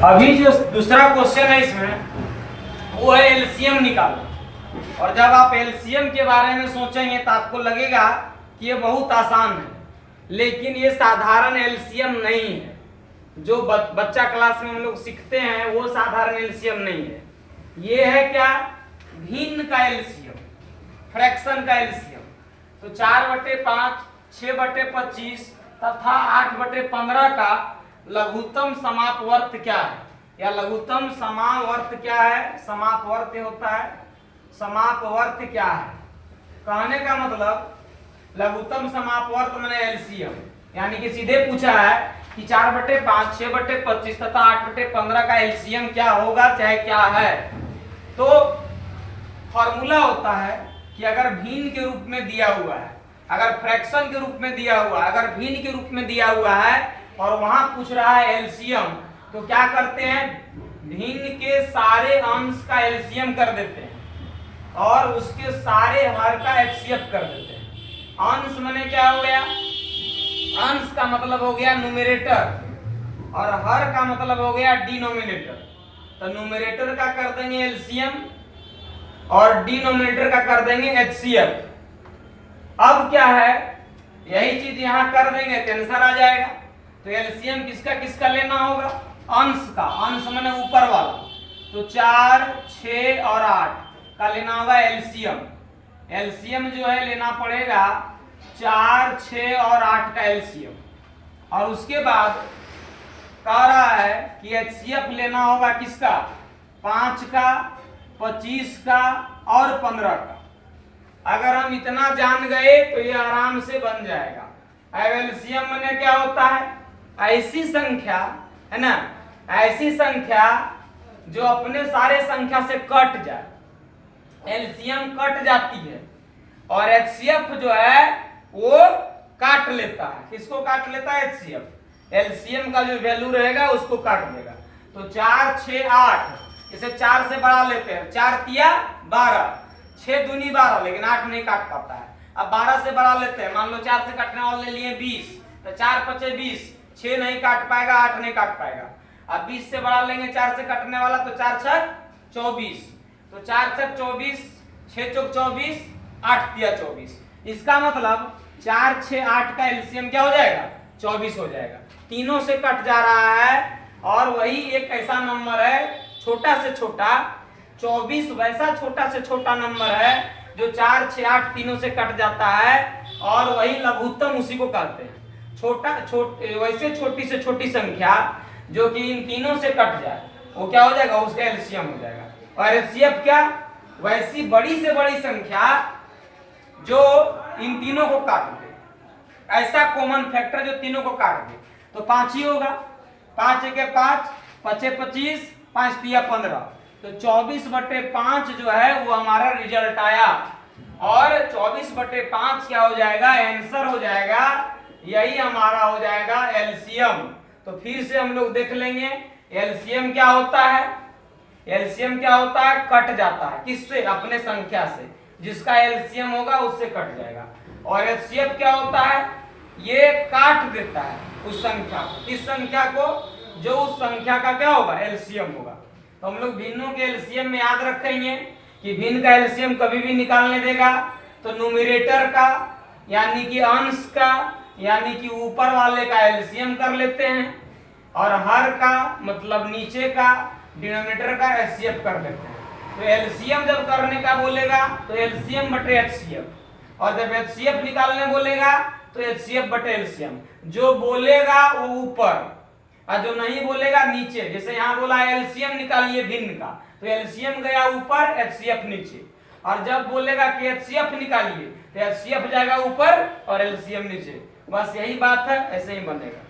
अभी जो दूसरा क्वेश्चन है इसमें वो है एलसीएम निकालो। और जब आप एलसीएम के बारे में सोचेंगे तो आपको लगेगा कि ये बहुत आसान है, लेकिन ये साधारण एलसीएम नहीं है। जो बच्चा क्लास में हम लोग सीखते हैं वो साधारण एलसीएम नहीं है। ये है क्या? भिन्न का एलसीएम, फ्रैक्शन का एलसीएम। तो 4/5, 6/25 तथा 8/15 का लघुत्तम समापवर्त क्या है, या लघुत्तम समावर्त क्या है? समापवर्त होता है, समापवर्त क्या है? कहने का मतलब लघुत्तम समापवर्त माने एलसीएम, यानी कि सीधे पूछा है कि 4/5, 6/25 तथा 8/15 का एलसीएम क्या होगा, चाहे क्या है। तो फॉर्मूला होता है कि अगर भिन्न के रूप में दिया हुआ है, अगर फ्रैक्शन के रूप में दिया हुआ है, अगर भिन्न के रूप में दिया हुआ है और वहां पूछ रहा है एलसीएम, तो क्या करते हैं? भिन्न के सारे अंश का एलसीएम कर देते हैं और उसके सारे हर का एचसीएफ कर देते हैं। अंश माने क्या हो गया? अंश का मतलब हो गया न्यूमरेटर और हर का मतलब हो गया डिनोमिनेटर। तो न्यूमरेटर का कर देंगे एलसीएम और डिनोमिनेटर का कर देंगे एचसीएफ। अब क्या है, यही चीज यहां कर देंगे तो आंसर आ जाएगा। तो एलसीएम किसका किसका लेना होगा? अंश का, अंश माने ऊपर वाला। तो 4, 6 और 8 का लेना होगा एलसीएम। एलसीएम जो है लेना पड़ेगा 4, 6 और 8 का एलसीएम। और उसके बाद कह रहा है कि एचसीएफ लेना होगा किसका? 5 का, 25 का और 15 का। अगर हम इतना जान गए तो ये आराम से बन जाएगा। अब एलसीएम माने क्या होता है? ऐसी संख्या है ना, ऐसी संख्या जो अपने सारे संख्या से कट जाए। एलसीएम कट जाती है और एचसीएफ जो है वो काट लेता है। किसको काट लेता है? एचसीएफ। एलसीएम का जो वैल्यू रहेगा उसको काट देगा। तो 4, 6, 8, इसे 4 से बढ़ा लेते हैं। 4 तिया 12, 6 दूनी 12, लेकिन 8 नहीं काट पाता है। अब 12 से बढ़ा लेते हैं। मान लो 4 से काटने वाले ले लिए 20, तो 4 5 20, 6 नहीं काट पाएगा, 8 नहीं काट पाएगा। अब 20 से बढ़ा लेंगे 4 से काटने वाला, तो 4 6 24, तो 4 6 24, 6 चौक 24, 8 तिया 24। इसका मतलब 4, 6, 8 का एलसीएम क्या हो जाएगा? 24 हो जाएगा। तीनों से कट जा रहा है और वही एक ऐसा नंबर है छोटा से छोटा, 24 वैसा छोटा से छोटा नंबर है जो 4, 6, 8 तीनों से कट जाता है और वही लघुत्तम उसी को कहते हैं। वैसे छोटी से छोटी संख्या जो कि इन तीनों से कट जाए वो क्या हो जाएगा? उसका एलसीएम हो जाएगा। और एचसीएफ क्या? वैसी बड़ी से बड़ी संख्या जो इन तीनों को काट दे, ऐसा कॉमन फैक्टर जो तीनों को काट दे। तो 5 ही होगा। 5 1 5, 5 25, 5 तिया 15। तो 24/5 जो है वो हमारा रिजल्ट आया। और 24/5 क्या हो जाएगा? आंसर हो जाएगा। यही हमारा हो जाएगा एलसीएम। तो फिर से हम लोग देख लेंगे एलसीएम क्या होता है। एलसीएम क्या होता है? कट जाता है। किससे? अपने संख्या से। जिसका एलसीएम होगा उससे कट जाएगा। और एचसीएफ क्या होता है? ये काट देता है उस संख्या को। किस संख्या को? जो उस संख्या का क्या होगा? एलसीएम होगा। तो हम लोग भिन्नों के एलसीएम में याद रखेंगे कि भिन्न का एलसीएम कभी भी निकालने देगा तो न्यूमरेटर का यानी कि अंश का यानी कि ऊपर वाले का एलसीएम कर लेते हैं और हर का मतलब नीचे का, डिनोमिनेटर का एचसीएफ कर लेते हैं। तो एलसीएम जब करने का बोलेगा तो एलसीएम बटे एचसीएफ, और जब एचसीएफ निकालने बोलेगा तो एचसीएफ बटे एलसीएम। जो बोलेगा वो ऊपर और जो नहीं बोलेगा नीचे। जैसे यहाँ बोला एलसीएम निकालिए भिन्न का, तो एलसीएम गया ऊपर, एचसीएफ नीचे। और जब बोलेगा कि एचसीएफ निकालिए तो एचसीएफ जाएगा ऊपर और एलसीएम नीचे। बस यही बात है, ऐसे ही बनेगा।